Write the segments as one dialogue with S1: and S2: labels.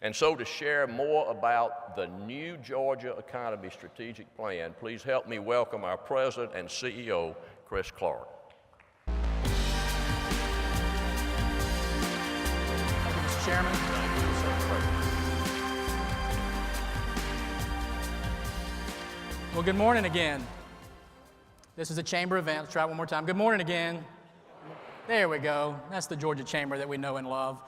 S1: And so to share more about the new Georgia Economy Strategic Plan, please help me welcome our President and CEO, Chris Clark.
S2: Thank you, Mr. Chairman.
S1: Thank you, Mr. President.
S2: Well, good morning again. This is a chamber event. Let's try it one more time. Good morning again. There we go. That's the Georgia Chamber that we know and love.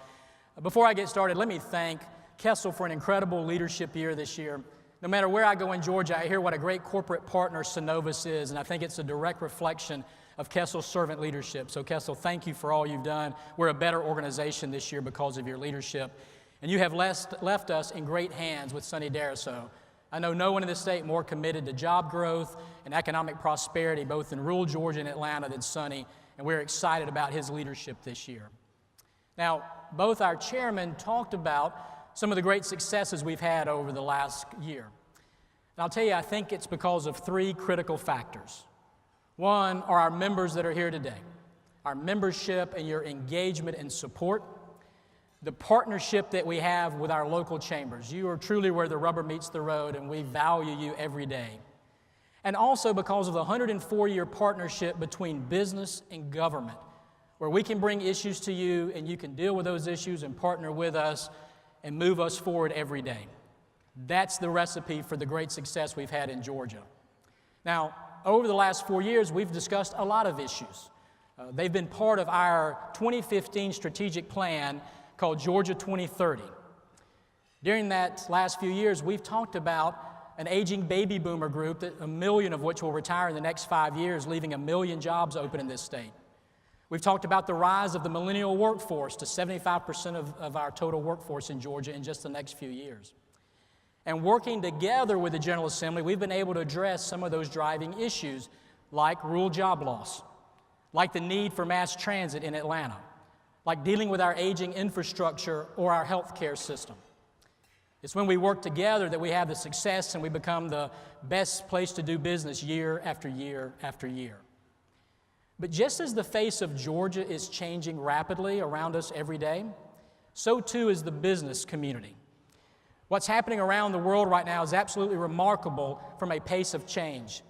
S2: Before I get started, let me thank Kessel for an incredible leadership year this year. No matter where I go in Georgia, I hear what a great corporate partner Synovus is, and I think it's a direct reflection of Kessel's servant leadership. So Kessel, thank you for all you've done. We're a better organization this year because of your leadership. And you have left us in great hands with Sonny Daraso. I know no one in this state more committed to job growth and economic prosperity, both in rural Georgia and Atlanta, than Sonny, and we're excited about his leadership this year. Now, both our chairmen talked about some of the great successes we've had over the last year. And I'll tell you, I think it's because of three critical factors. One are our members that are here today, our membership and your engagement and support, the partnership that we have with our local chambers. You are truly where the rubber meets the road, and we value you every day. And also because of the 104-year partnership between business and government, where we can bring issues to you and you can deal with those issues and partner with us and move us forward every day. That's the recipe for the great success we've had in Georgia. Now, over the last 4 years, we've discussed a lot of issues. They've been part of our 2015 strategic plan called Georgia 2030. During that last few years, we've talked about an aging baby boomer group, that 1 million of which will retire in the next 5 years, leaving 1 million jobs open in this state. We've talked about the rise of the millennial workforce to 75% of our total workforce in Georgia in just the next few years. And working together with the General Assembly, we've been able to address some of those driving issues, like rural job loss, like the need for mass transit in Atlanta, like dealing with our aging infrastructure or our health care system. It's when we work together that we have the success and we become the best place to do business year after year after year. But just as the face of Georgia is changing rapidly around us every day, so too is the business community. What's happening around the world right now is absolutely remarkable from a pace of change.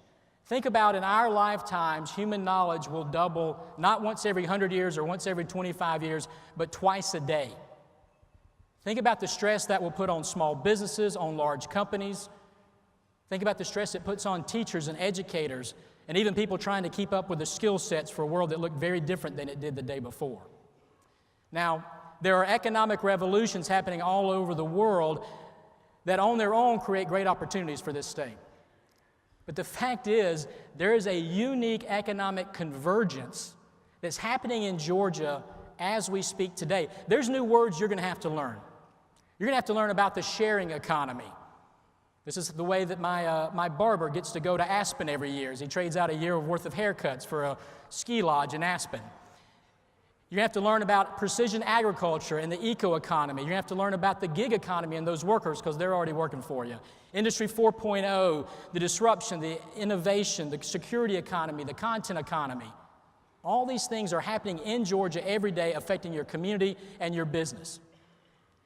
S2: Think about in our lifetimes, human knowledge will double not once every 100 years or once every 25 years, but twice a day. Think about the stress that will put on small businesses, on large companies. Think about the stress it puts on teachers and educators, and even people trying to keep up with the skill sets for a world that looked very different than it did the day before. Now, there are economic revolutions happening all over the world that on their own create great opportunities for this state. But the fact is, there is a unique economic convergence that's happening in Georgia as we speak today. There's new words you're going to have to learn. You're going to have to learn about the sharing economy. This is the way that my barber gets to go to Aspen every year, as he trades out a year worth of haircuts for a ski lodge in Aspen. You have to learn about precision agriculture and the eco-economy. You have to learn about the gig economy and those workers, because they're already working for you. Industry 4.0, the disruption, the innovation, the security economy, the content economy. All these things are happening in Georgia every day, affecting your community and your business.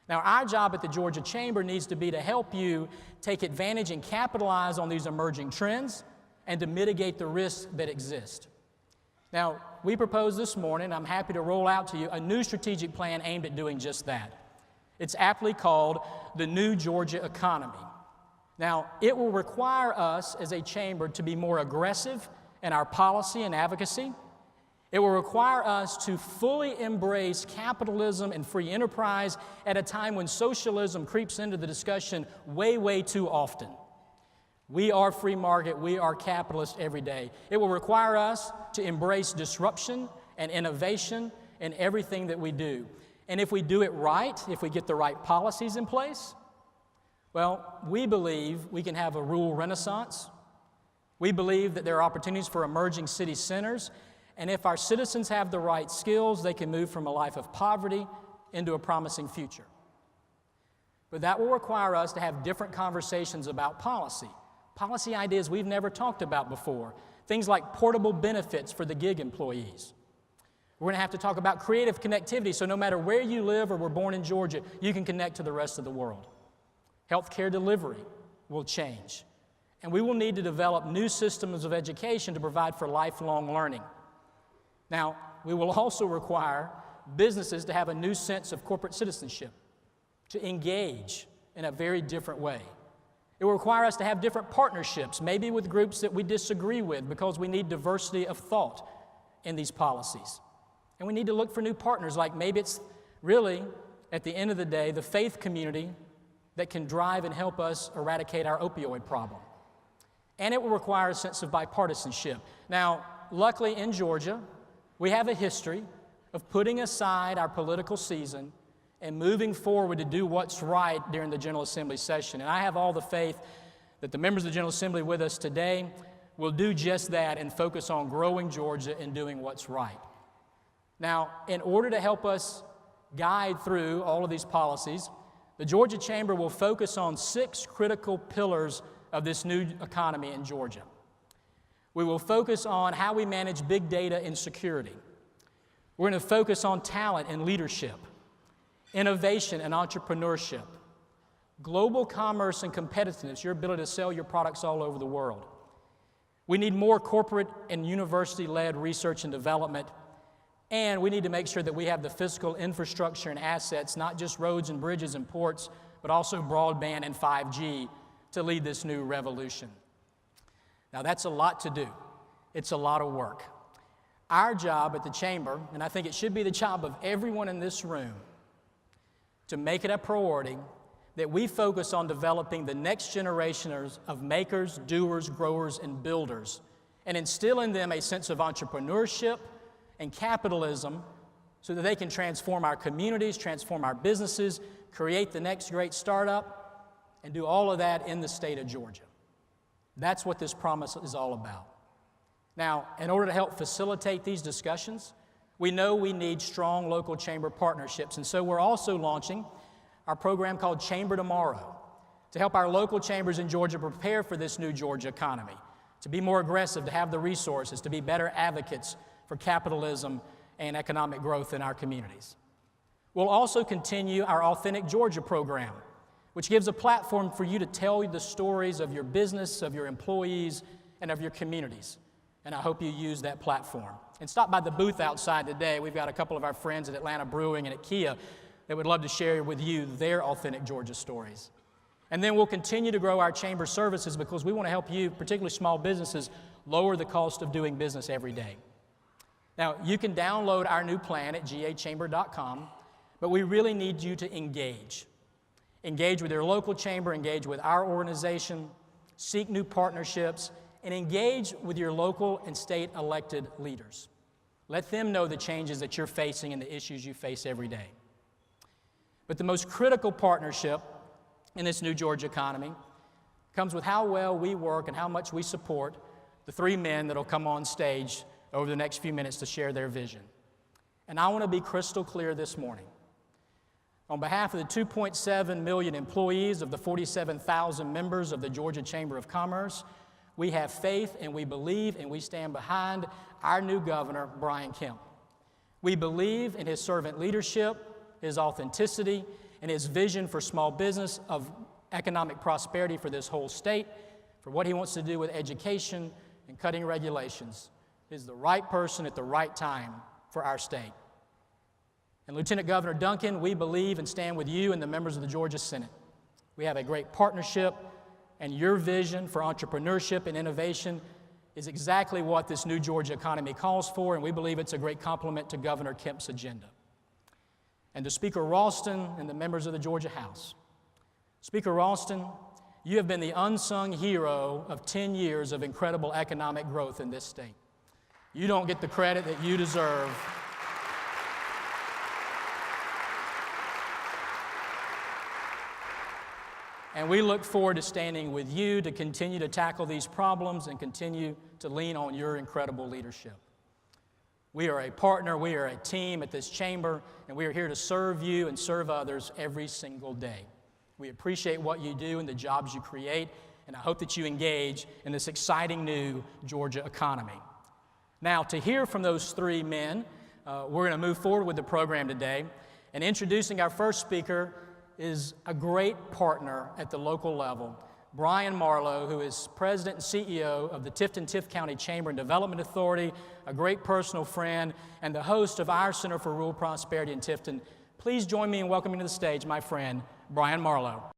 S2: Now, our job at the Georgia Chamber needs to be to help you take advantage and capitalize on these emerging trends and to mitigate the risks that exist. Now, we propose this morning, I'm happy to roll out to you, a new strategic plan aimed at doing just that. It's aptly called the New Georgia Economy. Now, it will require us as a chamber to be more aggressive in our policy and advocacy. It will require us to fully embrace capitalism and free enterprise at a time when socialism creeps into the discussion way, way too often. We are free market, we are capitalist every day. It will require us to embrace disruption and innovation in everything that we do. And if we do it right, if we get the right policies in place, well, we believe we can have a rural renaissance. We believe that there are opportunities for emerging city centers. And if our citizens have the right skills, they can move from a life of poverty into a promising future. But that will require us to have different conversations about policy. Policy ideas we've never talked about before. Things like portable benefits for the gig employees. We're going to have to talk about creative connectivity, so no matter where you live or were born in Georgia, you can connect to the rest of the world. Healthcare delivery will change. And we will need to develop new systems of education to provide for lifelong learning. Now, we will also require businesses to have a new sense of corporate citizenship, to engage in a very different way. It will require us to have different partnerships, maybe with groups that we disagree with, because we need diversity of thought in these policies. And we need to look for new partners, like maybe it's really, at the end of the day, the faith community that can drive and help us eradicate our opioid problem. And it will require a sense of bipartisanship. Now, luckily in Georgia, we have a history of putting aside our political season and moving forward to do what's right during the General Assembly session. And I have all the faith that the members of the General Assembly with us today will do just that and focus on growing Georgia and doing what's right. Now, in order to help us guide through all of these policies, the Georgia Chamber will focus on 6 critical pillars of this new economy in Georgia. We will focus on how we manage big data and security. We're going to focus on talent and leadership, innovation and entrepreneurship, global commerce and competitiveness, your ability to sell your products all over the world. We need more corporate and university-led research and development, and we need to make sure that we have the physical infrastructure and assets, not just roads and bridges and ports, but also broadband and 5G to lead this new revolution. Now, that's a lot to do. It's a lot of work. Our job at the Chamber, and I think it should be the job of everyone in this room, to make it a priority that we focus on developing the next generation of makers, doers, growers, and builders, and instill in them a sense of entrepreneurship and capitalism so that they can transform our communities, transform our businesses, create the next great startup, and do all of that in the state of Georgia. That's what this promise is all about. Now, in order to help facilitate these discussions, we know we need strong local chamber partnerships, and so we're also launching our program called Chamber Tomorrow to help our local chambers in Georgia prepare for this new Georgia economy, to be more aggressive, to have the resources, to be better advocates for capitalism and economic growth in our communities. We'll also continue our Authentic Georgia program, which gives a platform for you to tell the stories of your business, of your employees, and of your communities. And I hope you use that platform. And stop by the booth outside today. We've got a couple of our friends at Atlanta Brewing and at Kia that would love to share with you their Authentic Georgia stories. And then we'll continue to grow our chamber services because we want to help you, particularly small businesses, lower the cost of doing business every day. Now, you can download our new plan at gachamber.com, but we really need you to engage. Engage with your local chamber, engage with our organization, seek new partnerships, and engage with your local and state elected leaders. Let them know the changes that you're facing and the issues you face every day. But the most critical partnership in this new Georgia economy comes with how well we work and how much we support the 3 men that will come on stage over the next few minutes to share their vision. And I want to be crystal clear this morning. On behalf of the 2.7 million employees of the 47,000 members of the Georgia Chamber of Commerce, we have faith and we believe and we stand behind our new governor, Brian Kemp. We believe in his servant leadership, his authenticity, and his vision for small business of economic prosperity for this whole state, for what he wants to do with education and cutting regulations. He's the right person at the right time for our state. And Lieutenant Governor Duncan, we believe and stand with you and the members of the Georgia Senate. We have a great partnership, and your vision for entrepreneurship and innovation is exactly what this new Georgia economy calls for, and we believe it's a great complement to Governor Kemp's agenda. And to Speaker Ralston and the members of the Georgia House. Speaker Ralston, you have been the unsung hero of 10 years of incredible economic growth in this state. You don't get the credit that you deserve. And we look forward to standing with you to continue to tackle these problems and continue to lean on your incredible leadership. We are a partner, we are a team at this chamber, and we are here to serve you and serve others every single day. We appreciate what you do and the jobs you create, and I hope that you engage in this exciting new Georgia economy. Now, to hear from those 3 men, we're going to move forward with the program today. And introducing our first speaker is a great partner at the local level, Brian Marlowe, who is President and CEO of the Tifton-Tift County Chamber and Development Authority, a great personal friend, and the host of our Center for Rural Prosperity in Tifton. Please join me in welcoming to the stage my friend, Brian Marlowe.